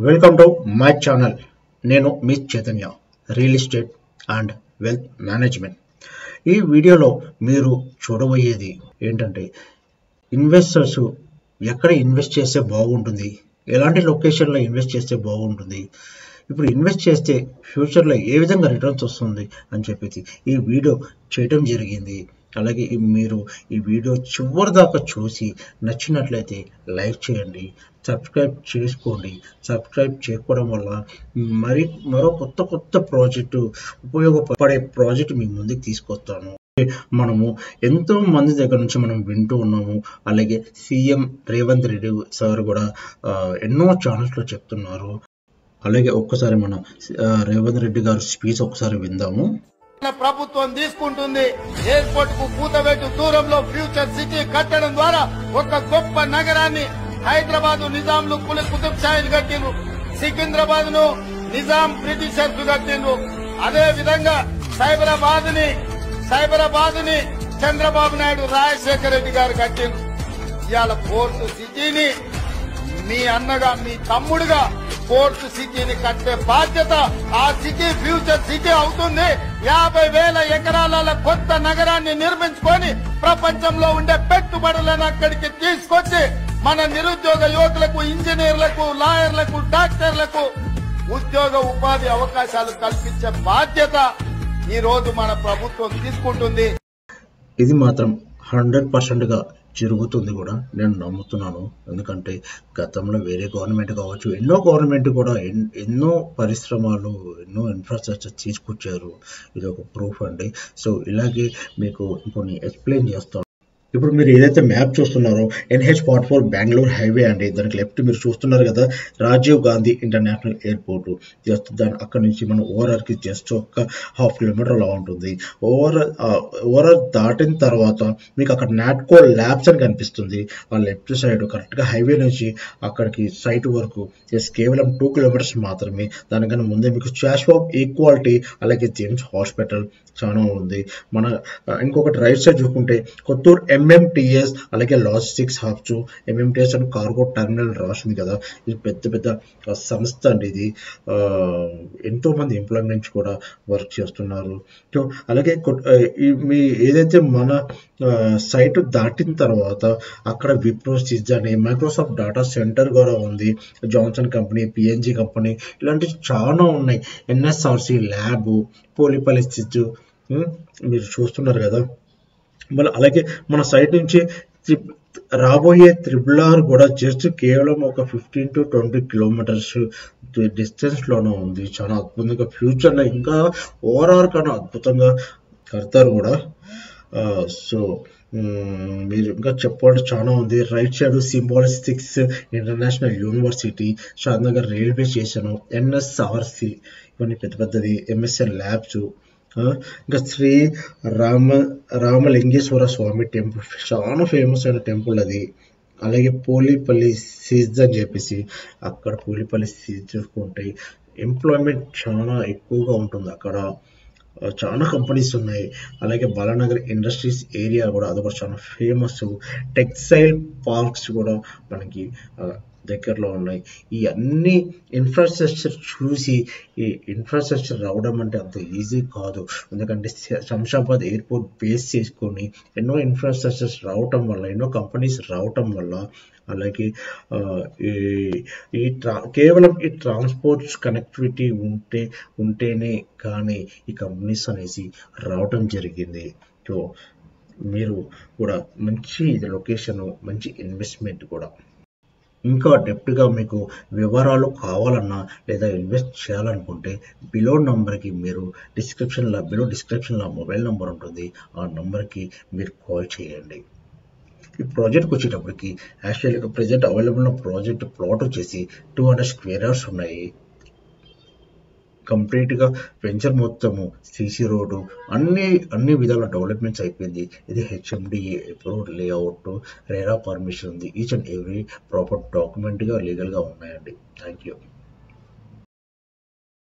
Welcome to my channel. నేను మీ Chaitanya, real estate and wealth management. ఈ వీడియోలో మీరు చూడబోయేది ఏంటంటే ఇన్వెస్టర్స్ ఎక్కడ ఇన్వెస్ట్ చేస్తే బాగుంటుంది, ఎలాంటి లొకేషన్లో ఇన్వెస్ట్ చేస్తే బాగుంటుంది, ఇప్పుడు ఇన్వెస్ట్ చేస్తే ఫ్యూచర్లో ఏ విధంగా రిటర్న్స్ వస్తుంది అని చెప్పేసి ఈ వీడియో చేయడం జరిగింది. అలాగే మీరు ఈ వీడియో చివరి దాకా చూసి నచ్చినట్లయితే లైక్ చేయండి, సబ్స్క్రైబ్ చేసుకోండి. సబ్స్క్రైబ్ చేసుకోవడం వల్ల మరో కొత్త ప్రాజెక్టు, ఉపయోగపడే ప్రాజెక్టు మీ ముందుకు తీసుకొస్తాను. మనము ఎంతో మంది దగ్గర నుంచి మనం వింటూ ఉన్నాము. అలాగే సీఎం రేవంత్ రెడ్డి సార్ కూడా ఎన్నో ఛానల్స్లో చెప్తున్నారు. అలాగే ఒక్కసారి మన రేవంత్ రెడ్డి గారు స్పీచ్ ఒకసారి విందాము. ప్రభుత్వం తీసుకుంటుంది. ఎయిర్పోర్ట్ కు కూతవేటు దూరంలో ఫ్యూచర్ సిటీ కట్టడం ద్వారా ఒక గొప్ప నగరాన్ని హైదరాబాద్ నిజాంలు కుతుబ్ షాహీలు కట్టిండ్రు, సికింద్రాబాద్ ను నిజాం బ్రిటిషర్స్ కట్టిండ్రు. అదే విధంగా సైబరాబాద్ ని చంద్రబాబు నాయుడు రాజశేఖర రెడ్డి గారు కట్టిండ్రు. ఇవాళ పోర్ట్ సిటీని మీ అన్నగా మీ తమ్ముడుగా పోర్ట్ సిటీని కట్టే బాధ్యత ఆ సిటీ ఫ్యూచర్ సిటీ అవుతుంది. 50,000 ఎకరాల కొత్త నగరాన్ని నిర్మించుకొని ప్రపంచంలో ఉండే పెట్టుబడులను అక్కడికి తీసుకొచ్చి మన నిరుద్యోగ యువకులకు, ఇంజనీర్లకు, లాయర్లకు, డాక్టర్లకు ఉద్యోగ ఉపాధి అవకాశాలు కల్పించే బాధ్యత ఈ రోజు మన ప్రభుత్వం తీసుకుంటుంది. ఇది మాత్రం 100%గా జరుగుతుంది కూడా నేను నమ్ముతున్నాను. ఎందుకంటే గతంలో వేరే గవర్నమెంట్ కావచ్చు, ఎన్నో గవర్నమెంట్ కూడా ఎన్నో పరిశ్రమలు, ఎన్నో ఇన్ఫ్రాస్ట్రక్చర్ తీసుకొచ్చారు. ఇది ఒక ప్రూఫ్ అండి. సో ఇలాగే మీకు కొన్ని ఎక్స్ప్లెయిన్ చేస్తాను. ఇప్పుడు మీరు ఏదైతే మ్యాప్ చూస్తున్నారో NH44 బెంగళూరు హైవే అండి. దానికి లెఫ్ట్ మీరు చూస్తున్నారు కదా, Rajiv Gandhi international airport. Just దాని అక్కడ నుంచి మనం ఓవరాల్కి జస్ట్ ఒక 1/2 కిలోమీటర్ అలా ఉంటుంది. ఓవరాల్ దాటిన తర్వాత మీకు అక్కడ నాట్కో ల్యాబ్స్ అని కనిపిస్తుంది. ఆ లెఫ్ట్ సైడ్ కరెక్ట్గా హైవే నుంచి అక్కడికి సైట్ వరకు జస్ట్ కేవలం 2 కిలోమీటర్స్ మాత్రమే. దానికన్నా ముందే మీకు స్టాచ్యూ ఆఫ్ ఈక్వాలిటీ, అలాగే జేమ్స్ హాస్పిటల్ చాలా ఉంది. మన ఇంకొకటి రైట్ సైడ్ చూసుకుంటే కొత్తూరు MMTS, అలాగే లాజిస్టిక్స్ హబ్స్. MMTS అని కార్గో టర్మినల్ రాసింది కదా, ఇది పెద్ద సంస్థ అండి. ఇది ఎంతో మంది ఎంప్లాయ్మెంట్స్ కూడా వర్క్ చేస్తున్నారు. సో అలాగే మీ ఏదైతే మన సైట్ దాటిన తర్వాత అక్కడ విప్రో, సిజ్ అని మైక్రోసాఫ్ట్ డేటా సెంటర్ కూడా ఉంది. జాన్సన్ కంపెనీ, PNG కంపెనీ, ఇలాంటివి చాలా ఉన్నాయి. NSRC ల్యాబ్, పోలిపల్లి సిజ్ మీరు చూస్తున్నారు కదా. మళ్ళీ అలాగే మన సైట్ నుంచి రాబోయే RRR కూడా జస్ట్ కేవలం ఒక 15 to 20 కిలోమీటర్స్ డిస్టెన్స్లోనే ఉంది. చాలా అద్భుతంగా ఫ్యూచర్లో ఇంకా ఓవరాల్ కన్నా అద్భుతంగా కడతారు కూడా. సో మీరు ఇంకా చెప్పాలి చాలా ఉంది. Right side Symbiosis international university, Shadnagar railway station, NSRC, ఇవన్నీ పెద్దది. MSN ల్యాబ్స్, ఇంకా శ్రీ రామలింగేశ్వర స్వామి టెంపుల్, చాలా ఫేమస్ అయిన టెంపుల్ అది. అలాగే పోలిపల్లి సీజ్ అని చెప్పేసి, అక్కడ పోలిపల్లి సీజ్ చూసుకుంటే ఎంప్లాయ్మెంట్ చాలా ఎక్కువగా ఉంటుంది. అక్కడ చాలా కంపెనీస్ ఉన్నాయి. అలాగే బాలానగర్ ఇండస్ట్రీస్ ఏరియా కూడా, అది కూడా చాలా ఫేమస్. టెక్స్టైల్ పార్క్స్ కూడా మనకి దగ్గరలో ఉన్నాయి. ఈ అన్ని ఇన్ఫ్రాస్ట్రక్చర్ చూసి, ఈ ఇన్ఫ్రాస్ట్రక్చర్ రావడం అంటే అంత ఈజీ కాదు. ఎందుకంటే శంషాబాద్ ఎయిర్పోర్ట్ బేస్ చేసుకొని ఎన్నో ఇన్ఫ్రాస్ట్రక్చర్స్ రావటం వల్ల, ఎన్నో కంపెనీస్ రావటం వల్ల, అలాగే కేవలం ఈ ట్రాన్స్పోర్ట్స్ కనెక్టివిటీ ఉంటేనే కానీ ఈ కంపెనీస్ అనేసి రావటం జరిగింది. సో మీరు కూడా మంచి లొకేషన్, మంచి ఇన్వెస్ట్మెంట్ కూడా. ఇంకా డెప్త్గా మీకు వివరాలు కావాలన్నా లేదా ఇన్వెస్ట్ చేయాలనుకుంటే బిలో డిస్క్రిప్షన్లో మొబైల్ నెంబర్ ఉంటుంది. ఆ నెంబర్కి మీరు కాల్ చేయండి. ఈ ప్రాజెక్ట్కి వచ్చేటప్పటికి యాక్చువల్గా ప్రజెంట్ అవైలబుల్ ఉన్న ప్రాజెక్ట్ ప్లాట్ వచ్చేసి 200 స్క్వేర్ యార్డ్స్ ఉన్నాయి. కంప్లీట్గా వెంచర్ మొత్తము CC రోడ్డు, అన్ని విధాల డెవలప్మెంట్స్ అయిపోయింది. ఇది HMDA approved layout, RERA permission ఉంది. ఈచ్ అండ్ ఎవ్రీ ప్రాపర్ డాక్యుమెంట్గా లీగల్గా ఉన్నాయండి. Thank you.